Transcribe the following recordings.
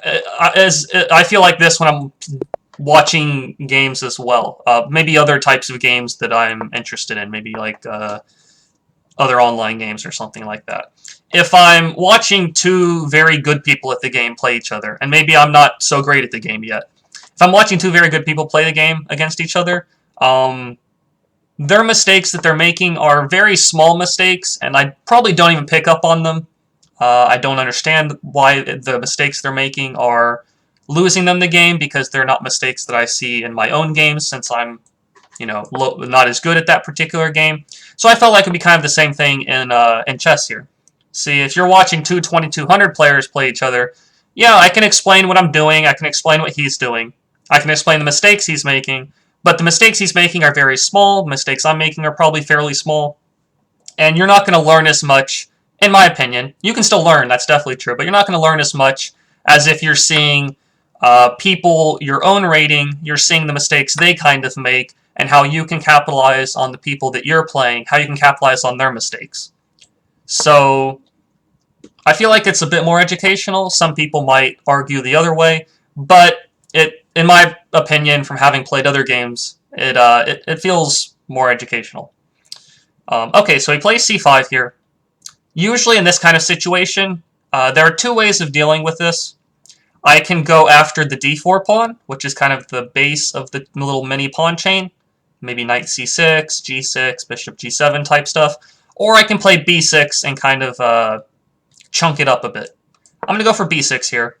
I feel like this when I'm watching games as well. Maybe other types of games that I'm interested in. Maybe like other online games or something like that. If I'm watching two very good people at the game play each other, and maybe I'm not so great at the game yet, if I'm watching two very good people play the game against each other, their mistakes that they're making are very small mistakes, and I probably don't even pick up on them. I don't understand why the mistakes they're making are losing them the game because they're not mistakes that I see in my own games since I'm, not as good at that particular game. So I felt like it'd be kind of the same thing in chess here. See, if you're watching two 2200 players play each other, yeah, I can explain what I'm doing. I can explain what he's doing. I can explain the mistakes he's making. But the mistakes he's making are very small. The mistakes I'm making are probably fairly small. And you're not going to learn as much, in my opinion. You can still learn, that's definitely true, but you're not going to learn as much as if you're seeing people your own rating, you're seeing the mistakes they kind of make, and how you can capitalize on the people that you're playing, how you can capitalize on their mistakes. So I feel like it's a bit more educational. Some people might argue the other way, but in my opinion, from having played other games, it feels more educational. Okay, so he plays c5 here. Usually in this kind of situation, there are two ways of dealing with this. I can go after the d4 pawn, which is kind of the base of the little mini pawn chain. Maybe knight c6, g6, bishop g7 type stuff. Or I can play b6 and kind of chunk it up a bit. I'm going to go for b6 here.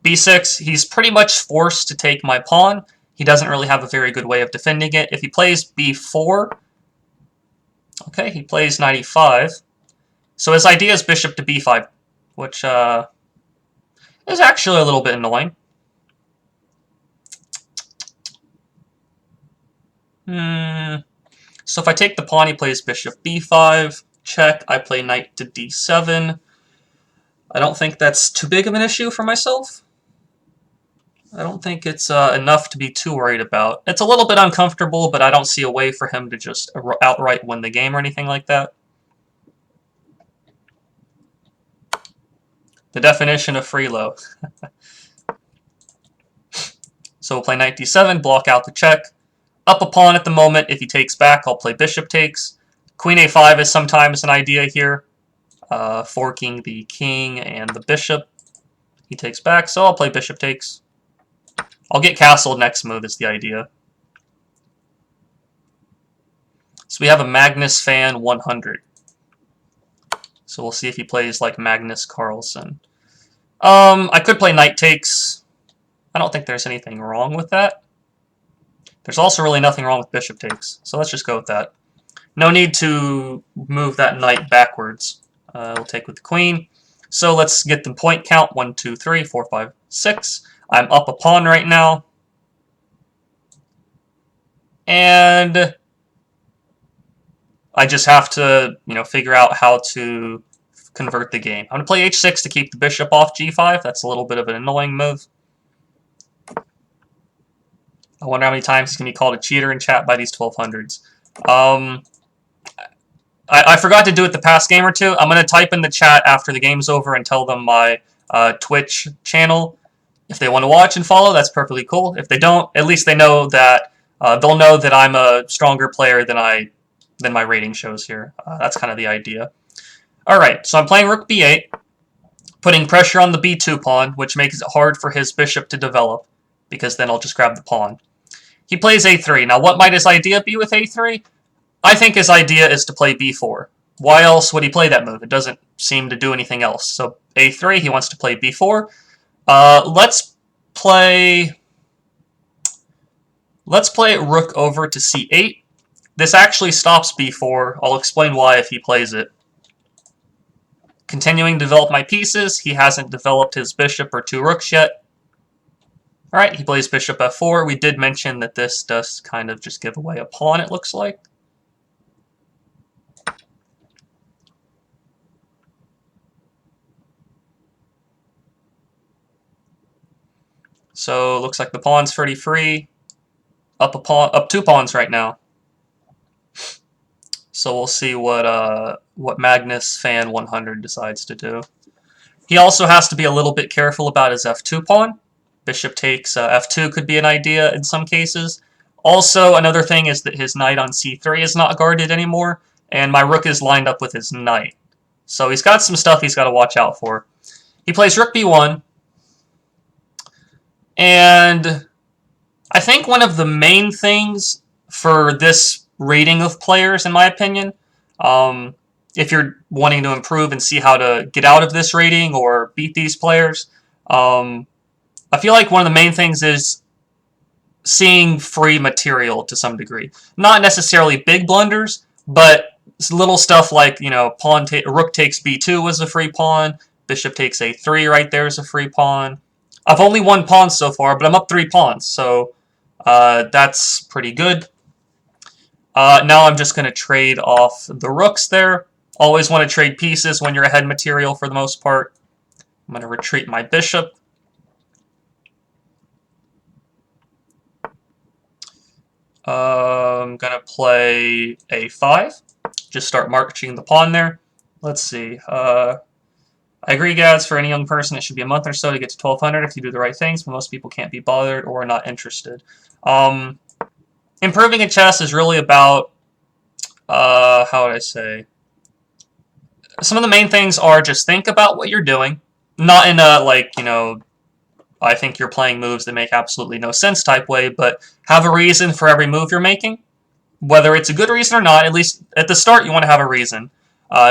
b6, he's pretty much forced to take my pawn. He doesn't really have a very good way of defending it. If he plays b4, okay, he plays knight e5. So his idea is bishop to b5, which is actually a little bit annoying. So if I take the pawn, he plays bishop b5, check, I play knight to d7. I don't think that's too big of an issue for myself. I don't think it's enough to be too worried about. It's a little bit uncomfortable, but I don't see a way for him to just outright win the game or anything like that. The definition of freelo. So we'll play knight d7, block out the check. Up a pawn at the moment. If he takes back, I'll play bishop takes. Queen a5 is sometimes an idea here, forking the king and the bishop. He takes back, so I'll play bishop takes. I'll get castled next move is the idea. So we have a Magnus Fan 100. So we'll see if he plays like Magnus Carlsen. I could play knight takes. I don't think there's anything wrong with that. There's also really nothing wrong with bishop takes, so let's just go with that. No need to move that knight backwards. We'll take with the queen. So let's get the point count. 1, 2, 3, 4, 5, 6. I'm up a pawn right now. And I just have to, figure out how to convert the game. I'm going to play h6 to keep the bishop off g5. That's a little bit of an annoying move. I wonder how many times he's going to be called a cheater in chat by these 1200s. I forgot to do it the past game or two. I'm going to type in the chat after the game's over and tell them my Twitch channel. If they want to watch and follow, that's perfectly cool. If they don't, at least they know that they'll know that I'm a stronger player than my rating shows here. That's kind of the idea. All right, so I'm playing rook b8, putting pressure on the b2 pawn, which makes it hard for his bishop to develop, because then I'll just grab the pawn. He plays a3. Now, what might his idea be with a3? I think his idea is to play b4. Why else would he play that move? It doesn't seem to do anything else. So a3, he wants to play b4. Let's play rook over to c8. This actually stops b4. I'll explain why if he plays it. Continuing to develop my pieces. He hasn't developed his bishop or two rooks yet. Alright, he plays bishop f4. We did mention that this does kind of just give away a pawn, it looks like. So, looks like the pawn's pretty free. Up 2 pawns right now. So we'll see what Magnus Fan 100 decides to do. He also has to be a little bit careful about his f2 pawn. Bishop takes f2 could be an idea in some cases. Also, another thing is that his knight on c3 is not guarded anymore, and my rook is lined up with his knight. So he's got some stuff he's got to watch out for. He plays rook b1, and I think one of the main things for this rating of players, in my opinion, if you're wanting to improve and see how to get out of this rating or beat these players, I feel like one of the main things is seeing free material to some degree. Not necessarily big blunders, but little stuff like, you know, rook takes b2 was a free pawn, bishop takes a3 right there is a free pawn. I've only won pawns so far, but I'm up 3 pawns, so that's pretty good. Now I'm just going to trade off the rooks there. Always want to trade pieces when you're ahead material for the most part. I'm going to retreat my bishop. I'm going to play a5. Just start marching the pawn there. Let's see. I agree, Gads, for any young person, it should be a month or so to get to 1200 if you do the right things, but most people can't be bothered or are not interested. Improving in chess is really about, how would I say? Some of the main things are just think about what you're doing. Not in a, like, you know, I think you're playing moves that make absolutely no sense type way, but have a reason for every move you're making. Whether it's a good reason or not, at least at the start you want to have a reason.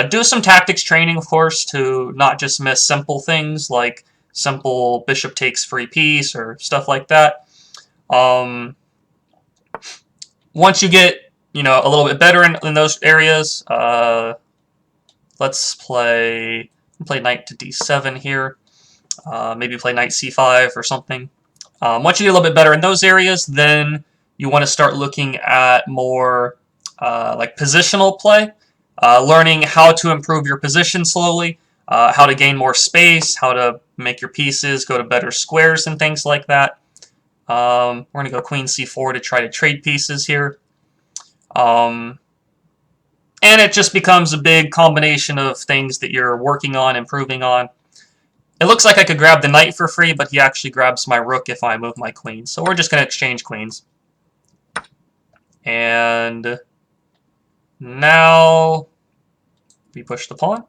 Do some tactics training, of course, to not just miss simple things like simple bishop takes free piece or stuff like that. Once you get, you know, a little bit better in those areas, let's play knight to d7 here. Maybe play knight c5 or something. Once you get a little bit better in those areas, then you want to start looking at more like positional play, learning how to improve your position slowly, how to gain more space, how to make your pieces go to better squares and things like that. We're going to go queen c4 to try to trade pieces here. And it just becomes a big combination of things that you're working on, improving on. It looks like I could grab the knight for free, but he actually grabs my rook if I move my queen. So we're just going to exchange queens. And now we push the pawn,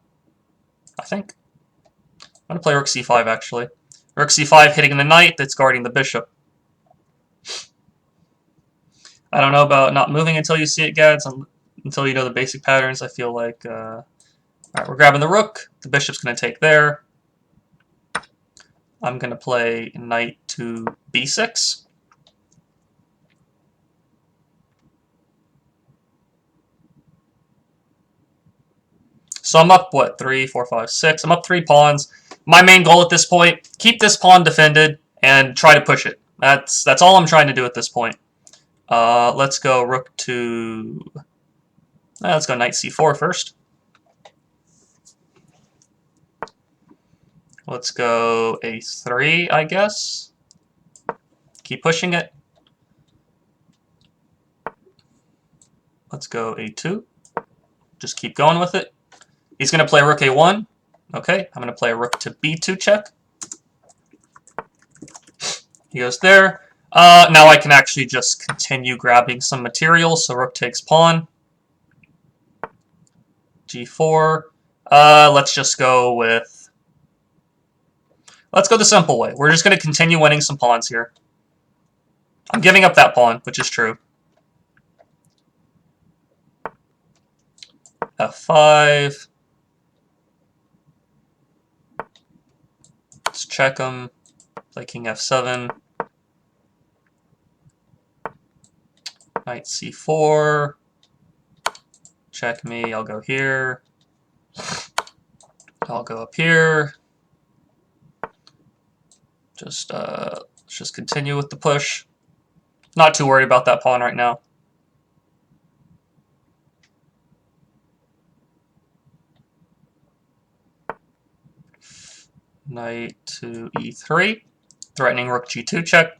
I think. I'm going to play rook c5, actually. Rook c5 hitting the knight that's guarding the bishop. I don't know about not moving until you see it, Gads. Until you know the basic patterns, I feel like... Alright, we're grabbing the rook. The bishop's going to take there. I'm going to play knight to b6. So I'm up, what, 3, 4, 5, 6. I'm up 3 pawns. My main goal at this point, keep this pawn defended and try to push it. That's all I'm trying to do at this point. Let's go rook to... let's go knight c4 first. Let's go a3, I guess. Keep pushing it. Let's go a2. Just keep going with it. He's going to play rook a1. Okay, I'm going to play a rook to b2 check. He goes there. Now I can actually just continue grabbing some material, so rook takes pawn. g4. Let's just go with... Let's go the simple way. We're just going to continue winning some pawns here. I'm giving up that pawn, which is true. f5. Let's check him. Play king f7. Knight c4. Check me. I'll go here. I'll go up here. Let's just continue with the push. Not too worried about that pawn right now. Knight to e3. Threatening rook g2 check.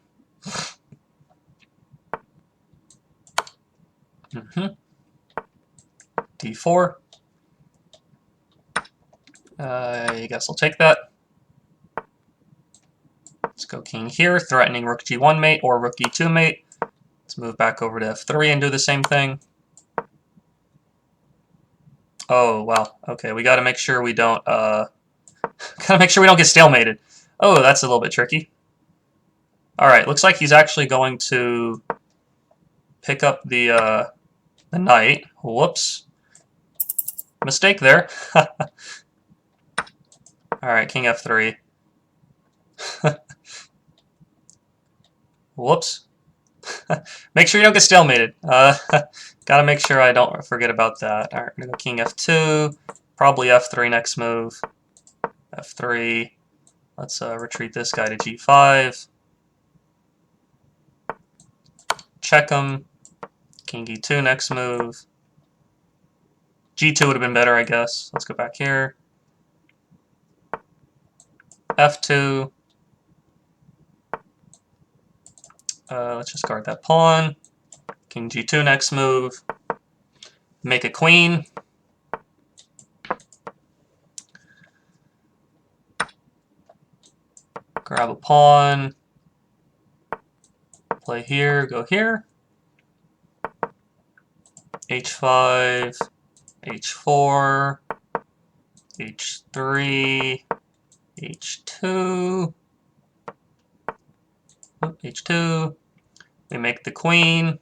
d4. I guess I'll take that. Let's go king here, threatening rook g1 mate or rook e2 mate. Let's move back over to f3 and do the same thing. Oh, wow. Okay, we gotta make sure we don't, gotta make sure we don't get stalemated. Oh, that's a little bit tricky. Alright, looks like he's actually going to pick up the knight. Whoops. Mistake there. Alright, king f3. Whoops. Make sure you don't get stalemated. Gotta make sure I don't forget about that. Alright, I'm gonna go king f2. Probably f3 next move. f3. Let's retreat this guy to g5. Check him. King e2 next move. g2 would have been better, I guess. Let's go back here. f2. Let's just guard that pawn. King g2 next move. Make a queen. Grab a pawn. Play here, go here. h5, h4, h3, h2, h2. We make the queen.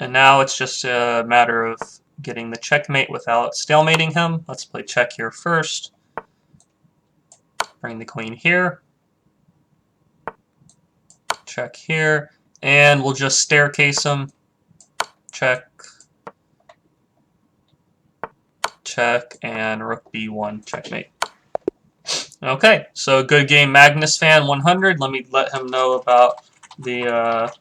And now it's just a matter of getting the checkmate without stalemating him. Let's play check here first. Bring the queen here. Check here. And we'll just staircase him. Check. Check. And rook b1 checkmate. Okay, so good game, Magnus Fan 100. Let me let him know about the